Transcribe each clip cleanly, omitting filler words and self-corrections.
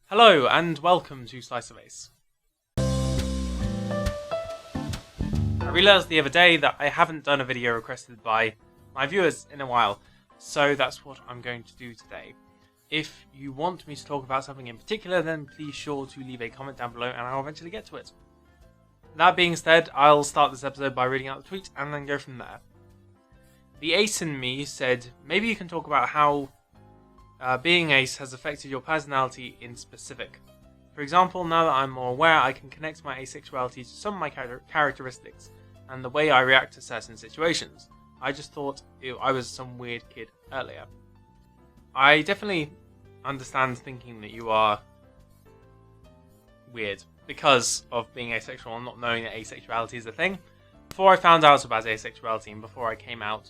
Hello and welcome to Slice of Ace. I realised the other day that I haven't done a video requested by my viewers in a while, so that's what I'm going to do today. If you want me to talk about something in particular, then please sure to leave a comment down below and I'll eventually get to it. That being said, I'll start this episode by reading out the tweet and then go from there. The Ace in me said, maybe you can talk about how being ace has affected your personality in specific. For example, now that I'm more aware, I can connect my asexuality to some of my characteristics and the way I react to certain situations. I just thought I was some weird kid earlier. I definitely understand thinking that you are weird because of being asexual and not knowing that asexuality is a thing. Before I found out about asexuality and before I came out,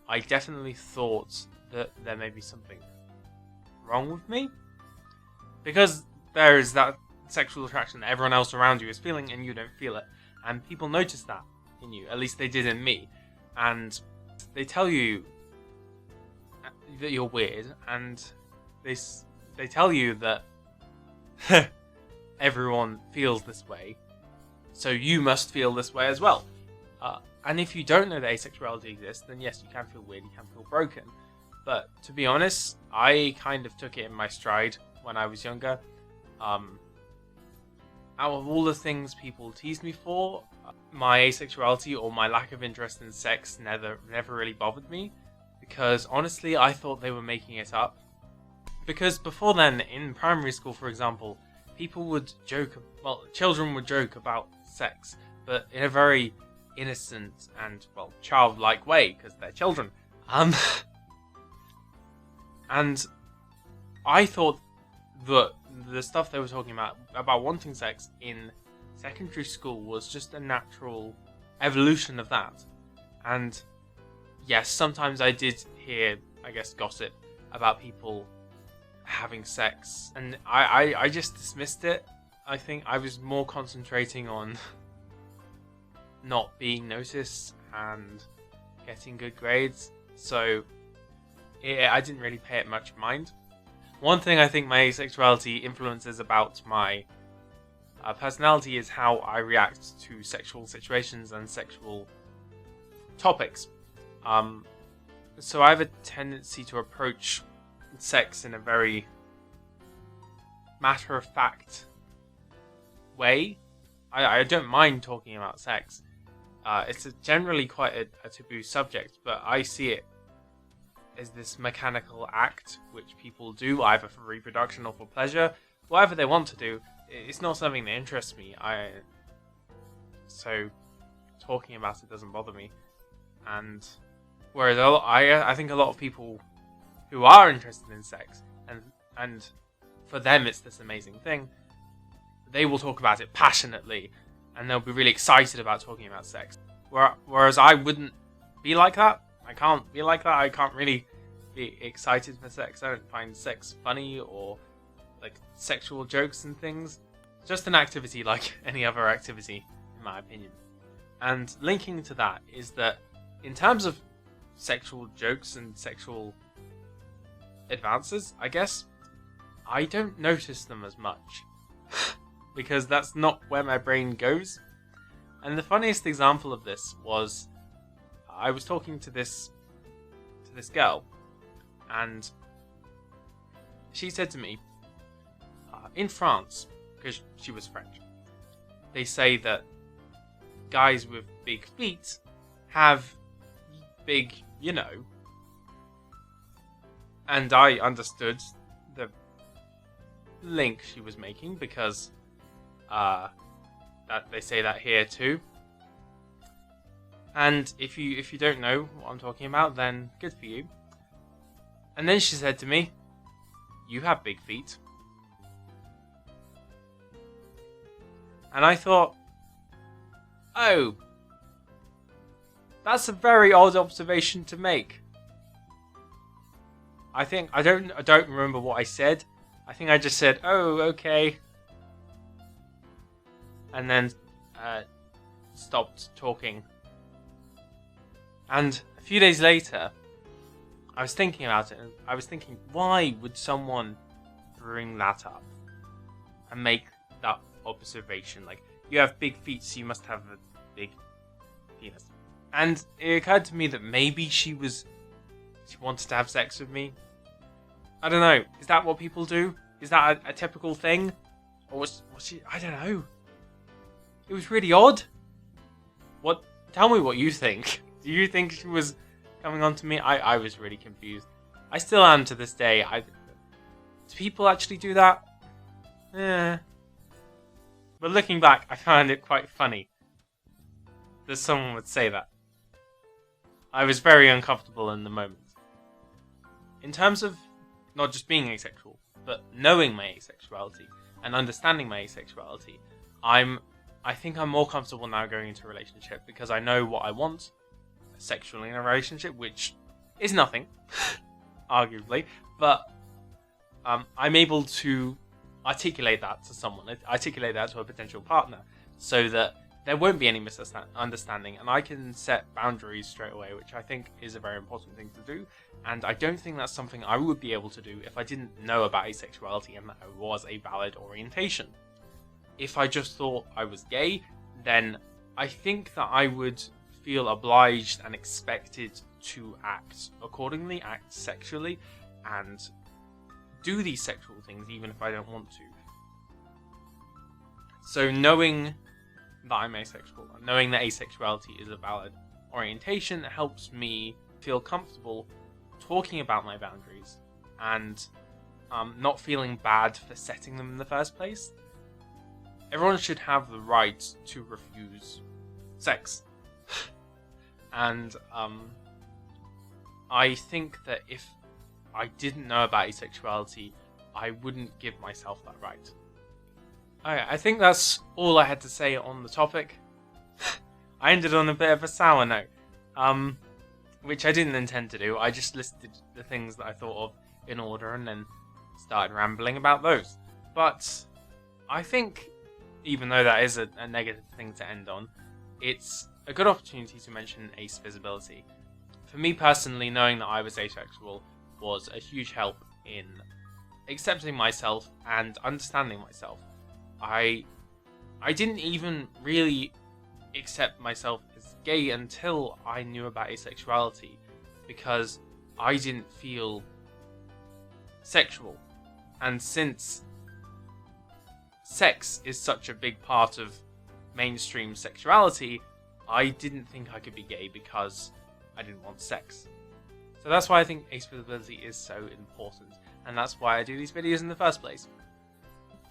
I definitely thought that there may be something wrong with me, because there is that sexual attraction that everyone else around you is feeling and you don't feel it, and people notice that in you. At least they did in me, and they tell you that you're weird, and they tell you that everyone feels this way, so you must feel this way as well. And if you don't know that asexuality exists, then yes, you can feel weird, you can feel broken. But to be honest, I kind of took it in my stride when I was younger. Out of all the things people teased me for, my asexuality or my lack of interest in sex never really bothered me. Because honestly, I thought they were making it up. Because before then, in primary school, for example, people would joke, well, children would joke about sex, but in a very innocent and, well, childlike way, because they're children. And I thought that the stuff they were talking about wanting sex in secondary school was just a natural evolution of that. And yes, sometimes I did hear, I guess, gossip about people having sex, and I just dismissed it. I think I was more concentrating on not being noticed and getting good grades, so yeah, I didn't really pay it much mind. One thing I think my asexuality influences about my personality is how I react to sexual situations and sexual topics. So I have a tendency to approach sex in a very matter-of-fact way. I don't mind talking about sex. It's generally quite a taboo subject, but I see it as this mechanical act which people do either for reproduction or for pleasure. Whatever they want to do, it's not something that interests me. So talking about it doesn't bother me. And whereas I think a lot of people who are interested in sex and for them it's this amazing thing, they will talk about it passionately and they'll be really excited about talking about sex. Whereas I wouldn't be like that. I can't be like that. I can't really be excited for sex. I don't find sex funny or like sexual jokes and things. Just an activity like any other activity, in my opinion. And linking to that is that in terms of sexual jokes and sexual advances, I guess, I don't notice them as much. Because that's not where my brain goes. And the funniest example of this was I was talking to this girl, and she said to me, in France, because she was French, they say that guys with big feet have big, you know. And I understood the link she was making because that they say that here too. And if you don't know what I'm talking about, then good for you. And then she said to me, "You have big feet." And I thought, oh, that's a very odd observation to make. I don't remember what I said. I think I just said, "Oh, okay," and then stopped talking. And a few days later, I was thinking about it, and I was thinking, why would someone bring that up? and make that observation. Like, you have big feet, so you must have a big penis. And it occurred to me that maybe she wanted to have sex with me. I don't know. Is that what people do? Is that a typical thing? Or was she... I don't know. It was really odd. Tell me what you think. Do you think she was coming on to me? I was really confused. I still am to this day. Do people actually do that? Yeah. But looking back, I found it quite funny that someone would say that. I was very uncomfortable in the moment. In terms of not just being asexual, but knowing my asexuality and understanding my asexuality, I think I'm more comfortable now going into a relationship because I know what I want sexually in a relationship, which is nothing, arguably, but I'm able to articulate that to someone, articulate that to a potential partner, so that there won't be any misunderstanding, and I can set boundaries straight away, which I think is a very important thing to do, and I don't think that's something I would be able to do if I didn't know about asexuality and that it was a valid orientation. If I just thought I was gay, then I think that I would feel obliged and expected to act accordingly, act sexually, and do these sexual things even if I don't want to. So knowing that I'm asexual, and knowing that asexuality is a valid orientation, helps me feel comfortable talking about my boundaries and not feeling bad for setting them in the first place. Everyone should have the right to refuse sex. And I think that if I didn't know about asexuality, I wouldn't give myself that right. I think that's all I had to say on the topic. I ended on a bit of a sour note, which I didn't intend to do. I just listed the things that I thought of in order and then started rambling about those. But I think, even though that is a negative thing to end on, it's a good opportunity to mention ace visibility. For me personally, knowing that I was asexual was a huge help in accepting myself and understanding myself. I didn't even really accept myself as gay until I knew about asexuality, because I didn't feel sexual. And since sex is such a big part of mainstream sexuality, I didn't think I could be gay because I didn't want sex. So that's why I think ace visibility is so important, and that's why I do these videos in the first place.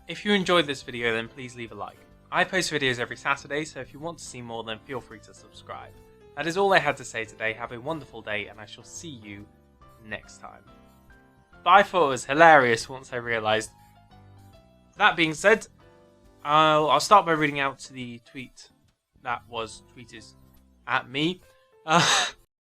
If you enjoyed this video, then please leave a like. I post videos every Saturday, so if you want to see more, then feel free to subscribe. That is all I had to say today. Have a wonderful day, and I shall see you next time. But I thought it was hilarious once I realised. That being said, I'll start by reading out the tweet that was tweeted at me.